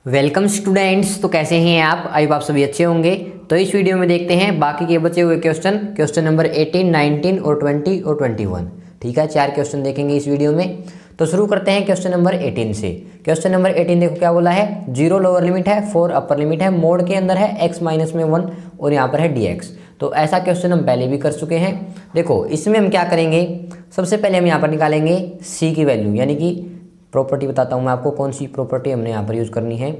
Welcome students. तो कैसे हैं आप? आई होप आप सभी अच्छे होंगे। तो इस वीडियो में देखते हैं बाकी के बचे हुए क्वेश्चन नंबर 18, 19 और 20 और 21। ठीक है, 4 क्वेश्चन देखेंगे इस वीडियो में। तो शुरू करते हैं क्वेश्चन नंबर 18 से। क्वेश्चन नंबर 18 देखो क्या बोला है। 0 लोअर लिमिट है, 4 अपर लिमिट है, मोड के अंदर है x माइनस में 1 और यहाँ पर है dx। तो ऐसा क्वेश्चन हम पहले भी कर चुके हैं। देखो इसमें हम क्या करेंगे, सबसे पहले हम यहाँ पर निकालेंगे c की वैल्यू, यानी कि प्रॉपर्टी बताता हूँ मैं आपको कौन सी प्रॉपर्टी हमने यहाँ पर यूज़ करनी है।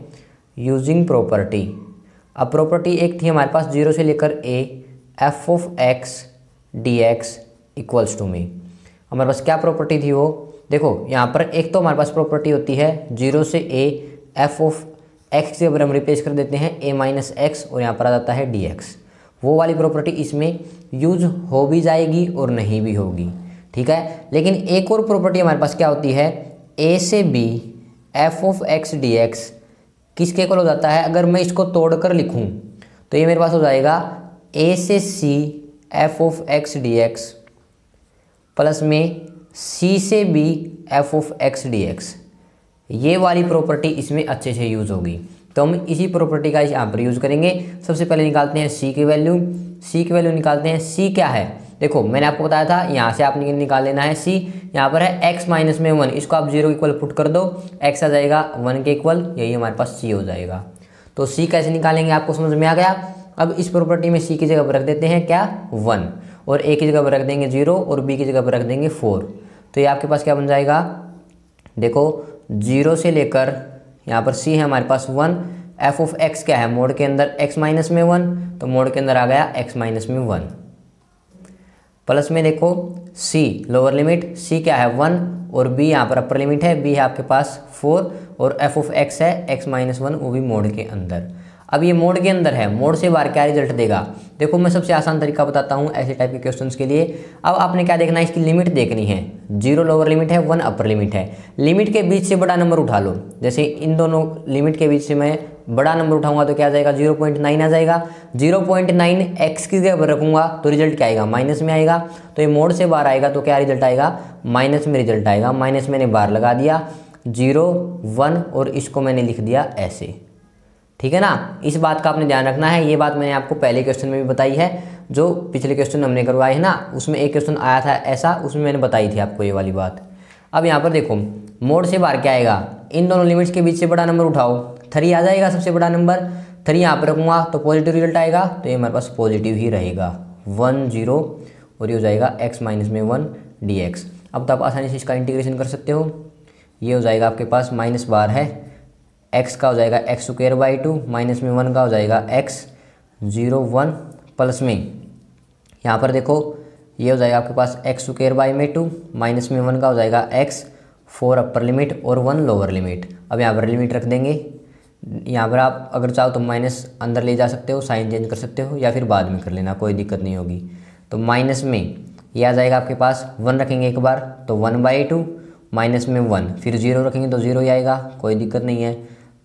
Using property. अब प्रॉपर्टी एक थी हमारे पास 0 से लेकर a f of x dx equals to में। हमारे पास क्या प्रॉपर्टी थी वो, देखो यहाँ पर एक तो हमारे पास प्रॉपर्टी होती है 0 से a f ऑफ x के ऊपर हम रिप्लेस कर देते हैं a माइनस एक्स और यहाँ पर आ जाता है dx। वो वाली प्रॉपर्टी इसमें यूज हो भी जाएगी और नहीं भी होगी। ठीक है, लेकिन एक और प्रॉपर्टी हमारे पास क्या होती है, a से b f of x dx किसके इक्वल हो जाता है। अगर मैं इसको तोड़कर लिखूं तो ये मेरे पास हो जाएगा a से c f of x dx plus में c से b f of x dx। ये वाली प्रॉपर्टी इसमें अच्छे से यूज़ होगी, तो हम इसी प्रॉपर्टी का यहाँ पर यूज़ करेंगे। सबसे पहले निकालते हैं c की वैल्यू। c की वैल्यू निकालते हैं। c क्या है, देखो मैंने आपको बताया था यहाँ से आपने निकाल लेना है c। यहाँ पर है x माइनस में 1, इसको आप 0 इक्वल पुट कर दो, x आ जाएगा 1 के इक्वल, यही हमारे पास c हो जाएगा। तो c कैसे निकालेंगे आपको समझ में आ गया। अब इस प्रॉपर्टी में c की जगह पर रख देते हैं क्या 1, और a की जगह पर रख देंगे 0 और b की जगह पर रख देंगे 4। तो ये आपके पास क्या बन जाएगा, देखो 0 से लेकर यहाँ पर c है हमारे पास 1, f ऑफ x क्या है मोड के अंदर x माइनस में 1, तो मोड के अंदर आ गया x माइनस में 1, प्लस में देखो c लोअर लिमिट, c क्या है 1 और b यहाँ पर अपर लिमिट है, b है आपके पास 4 और f ऑफ x है x माइनस 1, वो भी मोड के अंदर। अब ये मोड के अंदर है, मोड से बाहर क्या रिजल्ट देगा, देखो मैं सबसे आसान तरीका बताता हूँ ऐसे टाइप के क्वेश्चंस के लिए। अब आपने क्या देखना है, इसकी लिमिट देखनी है। 0 लोअर लिमिट है, 1 अपर लिमिट है। लिमिट के बीच से बड़ा नंबर उठा लो, जैसे इन दोनों लिमिट के बीच से मैं बड़ा नंबर उठाऊंगा तो क्या आ जाएगा 0.9 आ जाएगा। 0.9 x की जगह पर रखूंगा तो रिजल्ट क्या आएगा, माइनस में आएगा। तो ये मोड से बाहर आएगा तो क्या रिजल्ट आएगा, माइनस में रिजल्ट आएगा। माइनस मैंने बाहर लगा दिया 0 1 और इसको मैंने लिख दिया ऐसे। ठीक है ना, इस बात का आपने ध्यान रखना है। ये बात मैंने आपको पहले क्वेश्चन में भी बताई है, जो पिछले क्वेश्चन हमने करवाए हैं ना, उसमें एक क्वेश्चन आया था ऐसा, उसमें मैंने बताई थी आपको ये वाली बात। अब यहाँ पर देखो मोड से बाहर क्या आएगा, इन दोनों लिमिट्स के बीच से बड़ा नंबर उठाओ, 3 आ जाएगा सबसे बड़ा नंबर। 3 यहाँ पर रखूँगा तो पॉजिटिव रिजल्ट आएगा, तो ये हमारे पास पॉजिटिव ही रहेगा 1 0 और ये हो जाएगा x माइनस में 1 dx। अब तो आप आसानी से इसका इंटीग्रेशन कर सकते हो। ये हो जाएगा आपके पास माइनस बार है, x का हो जाएगा x स्क्वायर बाई 2, माइनस में 1 का हो जाएगा x 0 1, प्लस में यहाँ पर देखो ये हो जाएगा आपके पास x स्क्वायर बाई में 2, माइनस में 1 का हो जाएगा x 4 अपर लिमिट और 1 लोअर लिमिट। अब यहाँ पर लिमिट रख देंगे। यहाँ पर आप अगर चाहो तो माइनस अंदर ले जा सकते हो, साइन चेंज कर सकते हो, या फिर बाद में कर लेना, कोई दिक्कत नहीं होगी। तो माइनस में ये आ जाएगा आपके पास 1 रखेंगे एक बार तो 1/2, माइनस में 1, फिर 0 रखेंगे तो 0 ही आएगा, कोई दिक्कत नहीं है।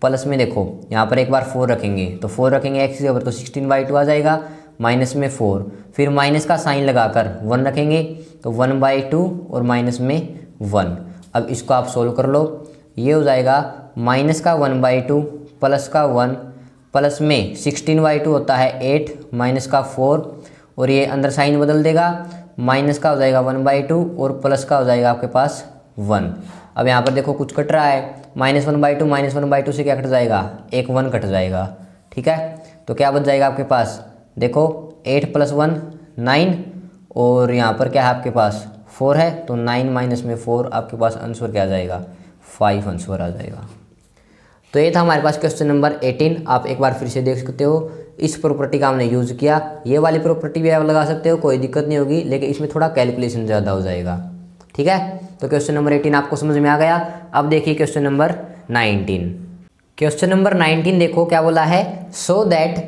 प्लस में देखो यहाँ पर एक बार 4 रखेंगे तो 4 रखेंगे x के ऊपर तो 16/2 आ जाएगा, माइनस में 4, फिर माइनस का साइन लगाकर 1 रखेंगे तो 1/2 और माइनस में 1। अब इसको आप सोल्व कर लो, ये हो जाएगा माइनस का 1/2 प्लस का 1, प्लस में 16/2 होता है 8, माइनस का 4 और ये अंदर साइन बदल देगा, माइनस का हो जाएगा 1/2 और प्लस का हो जाएगा आपके पास 1। अब यहाँ पर देखो कुछ कट रहा है, -1/2 -1/2 से क्या कट जाएगा, एक 1 कट जाएगा। ठीक है, तो क्या बच जाएगा आपके पास, देखो 8 + 1 9 और यहाँ पर क्या है आपके पास 4 है, तो 9 माइनस में 4 आपके पास आंसर क्या आ जाएगा 5 आंसर आ जाएगा। तो ये था हमारे पास क्वेश्चन नंबर 18। आप एक बार फिर से देख सकते हो, इस प्रॉपर्टी का हमने यूज़ किया। ये वाली प्रॉपर्टी भी आप लगा सकते हो, कोई दिक्कत नहीं होगी, लेकिन इसमें थोड़ा कैलकुलेशन ज़्यादा हो जाएगा। ठीक है, तो क्वेश्चन नंबर 18 आपको समझ में आ गया। अब देखिए क्वेश्चन नंबर 19। क्वेश्चन नंबर 19 देखो क्या बोला है, so that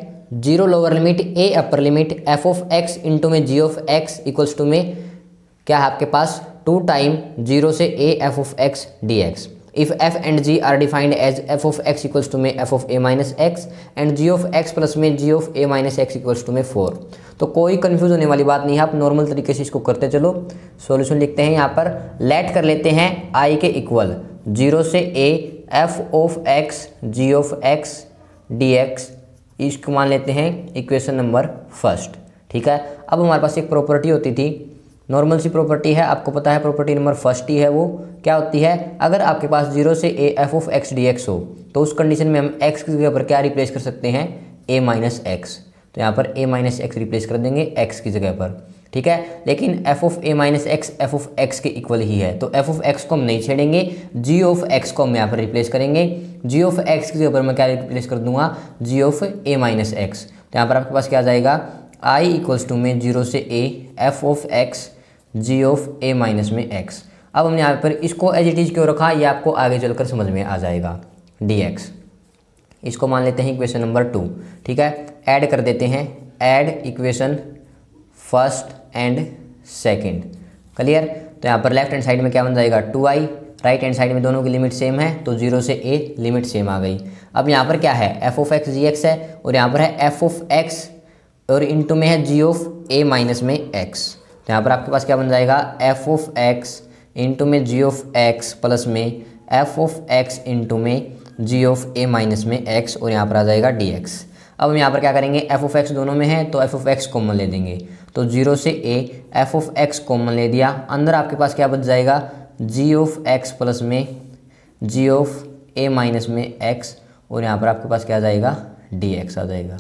0 lower limit a upper limit f of x into में g of x equals to में क्या है आपके पास 2 टाइम 0 से a f of x dx। If f and g are defined as f of x equals to में f of a minus x and g of x plus में g of a minus x equals to में 4। तो कोई confuse होने वाली बात नहीं है, आप नॉर्मल तरीके से इसको करते चलो। सॉल्यूशन लिखते हैं यहाँ पर, लेट कर लेते हैं i के इक्वल 0 से a f of x g of x d x, इसको मान लेते हैं इक्वेशन नंबर फर्स्ट। ठीक है, अब हमारे पास एक प्रॉपर्टी होती थी, नॉर्मल सी प्रॉपर्टी है, आपको पता है प्रॉपर्टी नंबर फर्स्ट ही है, वो क्या होती है, अगर आपके पास 0 से a f of x d x हो तो उस कंडीशन में हम एक्स की जगह पर क्या रिप्लेस कर सकते हैं, ए माइनस एक्स। तो यहाँ पर ए माइनस एक्स रिप्लेस कर देंगे एक्स की जगह पर। ठीक है, लेकिन F of a minus x F of x के इक्वल ही है, तो एफ ऑफ एक्स को हम नहीं छेड़ेंगे, जी ऑफ एक्स को हम यहाँ पर रिप्लेस करेंगे। जी ऑफ एक्स की जगह पर मैं क्या रिप्लेस कर दूंगा, जी ऑफ ए माइनस एक्स। तो यहाँ पर आपके पास क्या आ जाएगा, आई इक्वल्स टू में 0 से a f of x g of a minus में एक्स। अब हमने यहाँ पर इसको एज इट इज क्यों रखा, ये आपको आगे चलकर समझ में आ जाएगा। डी एक्स इसको मान लेते हैं इक्वेशन नंबर 2। ठीक है, ऐड कर देते हैं, add equation first and second. Clear, तो यहाँ पर लेफ्ट हैंड साइड में क्या बन जाएगा 2i, राइट हैंड साइड में दोनों की लिमिट सेम है तो 0 से a लिमिट सेम आ गई। अब यहाँ पर क्या है, f of x g x है और यहाँ पर है एफ ऑफ एक्स और इनटू में है जी ऑफ ए माइनस में एक्स। तो यहाँ पर आपके पास क्या बन जाएगा, एफ ऑफ एक्स इंटू में जी ऑफ एक्स प्लस में एफ ऑफ एक्स इंटू में जी ऑफ ए माइनस में एक्स और यहाँ पर आ जाएगा डी एक्स। अब हम यहाँ पर क्या करेंगे, एफ ऑफ एक्स दोनों में है तो एफ ऑफ एक्स कॉमन ले देंगे, तो 0 से a f of x common ले दिया, अंदर आपके पास क्या बच जाएगा, जी ऑफ एक्स प्लस में जी ऑफ ए माइनस में एक्स और यहाँ पर आपके पास क्या आ जाएगा, डी एक्स आ जाएगा।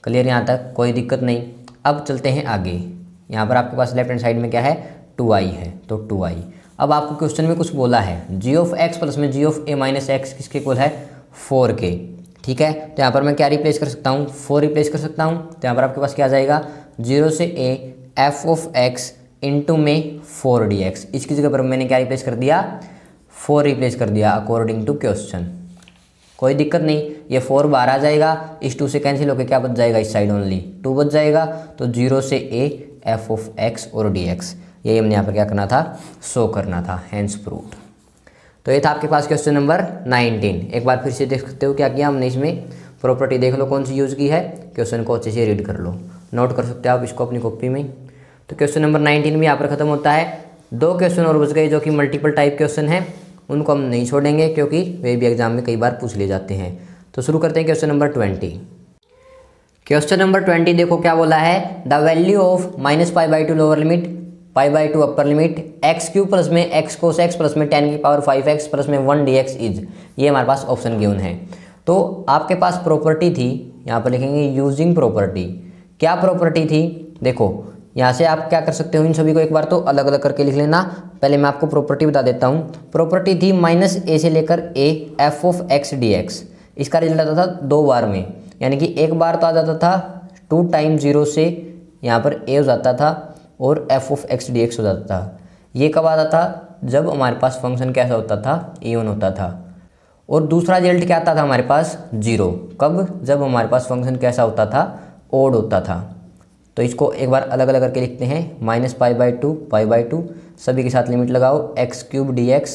क्लियर, यहाँ तक कोई दिक्कत नहीं। अब चलते हैं आगे, यहाँ पर आपके पास लेफ्ट हैंड साइड में क्या है 2i है तो 2i। अब आपको क्वेश्चन में कुछ बोला है, जी ऑफ एक्स प्लस में जी ऑफ ए माइनस एक्स किसके इक्वल है, 4 के। ठीक है, तो यहाँ पर मैं क्या रिप्लेस कर सकता हूँ, 4 रिप्लेस कर सकता हूँ। तो यहाँ पर आपके पास क्या आ जाएगा, 0 से a f of x into में 4 डी एक्स, इसकी जगह पर मैंने क्या रिप्लेस कर दिया, 4 रिप्लेस कर दिया अकॉर्डिंग टू क्वेश्चन। कोई दिक्कत नहीं, ये 4 बाहर आ जाएगा, इस 2 से कैंसिल होकर क्या बच जाएगा, इस साइड ओनली 2 बच जाएगा। तो 0 से ए एफ ऑफ एक्स और डी एक्स, यही हमने यहाँ पर क्या करना था, शो करना था, हैंस प्रूव्ड। तो ये था आपके पास क्वेश्चन नंबर 19। एक बार फिर से देख सकते हो क्या किया हमने, इसमें प्रॉपर्टी देख लो कौन सी यूज़ की है, क्वेश्चन को अच्छे से रीड कर लो, नोट कर सकते हो आप इसको अपनी कॉपी में। तो क्वेश्चन नंबर 19 भी यहाँ पर खत्म होता है। 2 क्वेश्चन और बच गए जो कि मल्टीपल टाइप क्वेश्चन हैं, उनको हम नहीं छोड़ेंगे क्योंकि वे भी एग्जाम में कई बार पूछ लिए जाते हैं। तो शुरू करते हैं क्वेश्चन नंबर 20। क्वेश्चन नंबर 20 देखो क्या बोला है, the value of -π/2 lower limit π/2 upper limit x³ plus में x cos x प्लस में 10 की पावर 5x प्लस में 1 dx इज, ये हमारे पास ऑप्शन गिवन है। तो आपके पास प्रॉपर्टी थी, यहाँ पर लिखेंगे यूजिंग प्रॉपर्टी। क्या प्रॉपर्टी थी, देखो यहाँ से आप क्या कर सकते हो, इन सभी को एक बार तो अलग अलग करके लिख लेना। पहले मैं आपको प्रॉपर्टी बता देता हूँ। प्रॉपर्टी थी -a से लेकर a f of x d x, इसका रिजल्ट आता था 2 बार में, यानी कि एक बार तो आ जाता था 2 टाइम्स 0 से यहाँ पर a हो जाता था और F of x d x हो जाता था। ये कब आता था, जब हमारे पास फंक्शन कैसा होता था, इवन होता था। और दूसरा रिजल्ट क्या आता था हमारे पास, 0, कब, जब हमारे पास फंक्शन कैसा होता था, ओड होता था। तो इसको एक बार अलग अलग करके लिखते हैं, -π/2 सभी के साथ लिमिट लगाओ, x³ dx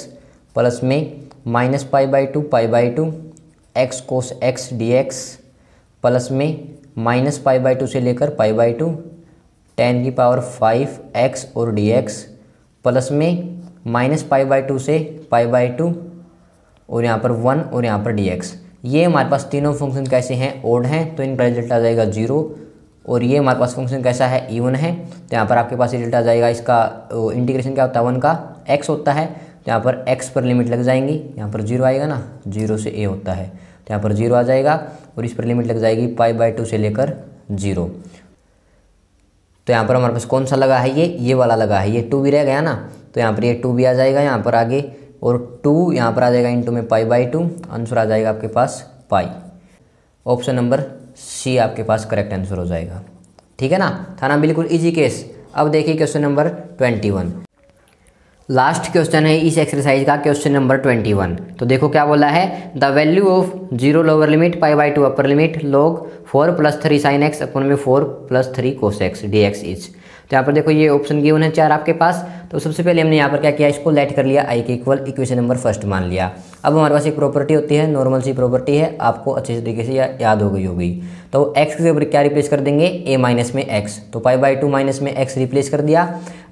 प्लस में -π/2 x cos x dx plus में -π/2 से लेकर π/2 10 की पावर 5x और dx प्लस में -π/2 से π/2 और यहाँ पर 1 और यहाँ पर dx। ये हमारे पास तीनों फंक्शन कैसे हैं, ओड हैं, तो इनका रिजल्ट आ जाएगा 0। और ये हमारे पास फंक्शन कैसा है, इवन है, तो यहाँ पर आपके पास रिजल्ट आ जाएगा, इसका इंटीग्रेशन क्या होता है, 1 का x होता है, तो यहाँ पर x पर लिमिट लग जाएंगी, यहाँ पर 0 आएगा ना, 0 से a होता है, तो यहाँ पर 0 आ जाएगा और इस पर लिमिट लग जाएगी π/2 से लेकर 0। तो यहाँ पर हमारे पास कौन सा लगा है, ये वाला लगा है, ये 2 भी रह गया ना, तो यहाँ पर ये 2 भी आ जाएगा यहाँ पर आगे, और 2 यहाँ पर आ जाएगा इंटू में π/2, आंसर आ जाएगा आपके पास पाई। ऑप्शन नंबर सी आपके पास करेक्ट आंसर हो जाएगा। ठीक है ना, था ना बिल्कुल इजी केस। अब देखिए क्वेश्चन नंबर 21, लास्ट क्वेश्चन है इस एक्सरसाइज का, क्वेश्चन नंबर 21। तो देखो क्या बोला है, the value of 0 lower limit π/2 upper limit log 4 + 3 sin x अपन में 4 + 3 cos x dx इज। तो यहाँ पर देखो ये ऑप्शन गिवन है 4 आपके पास। तो सबसे पहले हमने यहाँ पर क्या किया, इसको लेट कर लिया i के इक्वल, इक्वेशन नंबर फर्स्ट मान लिया। अब हमारे पास एक प्रॉपर्टी होती है, नॉर्मल सी प्रॉपर्टी है, आपको अच्छे तरीके से याद हो गई होगी। तो x के ऊपर क्या रिप्लेस कर देंगे, a माइनस में x, तो पाई बाई 2 माइनस में x रिप्लेस कर दिया।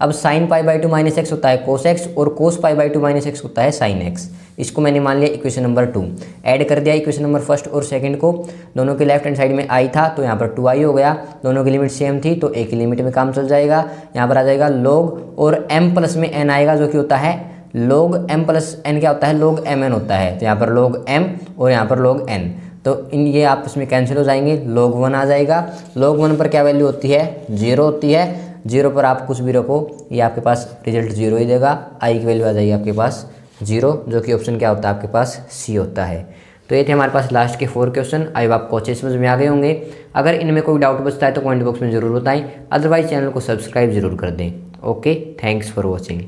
अब sine pi by 2 minus x होता है कोस x, और कोस पाई बाई 2 माइनस एक्स होता है साइन x। इसको मैंने मान लिया इक्वेशन नंबर 2, ऐड कर दिया इक्वेशन नंबर फर्स्ट और सेकंड को। दोनों के लेफ्ट हैंड साइड में i था तो यहाँ पर 2i हो गया, दोनों की लिमिट सेम थी तो a की लिमिट में काम चल जाएगा। यहाँ पर आ जाएगा log और m प्लस में n आएगा, जो कि होता है log m प्लस n, क्या होता है log mn होता है। तो यहाँ पर log m और यहाँ पर log n, तो इन ये आपस में कैंसिल हो जाएंगे, log 1 आ जाएगा। log 1 पर क्या वैल्यू होती है, 0 होती है। 0 पर आप कुछ भी रखो, ये आपके पास रिजल्ट 0 ही देगा। i की वैल्यू आ जाएगी आपके पास 0, जो कि ऑप्शन क्या होता है आपके पास c होता है। तो ये थे हमारे पास लास्ट के 4 क्वेश्चन। आई होप आपको अच्छे समझ में आ गए होंगे। अगर इनमें कोई डाउट बचता है तो कमेंट बॉक्स में ज़रूर बताएं, अदरवाइज चैनल को सब्सक्राइब जरूर कर दें। Okay, thanks for watching.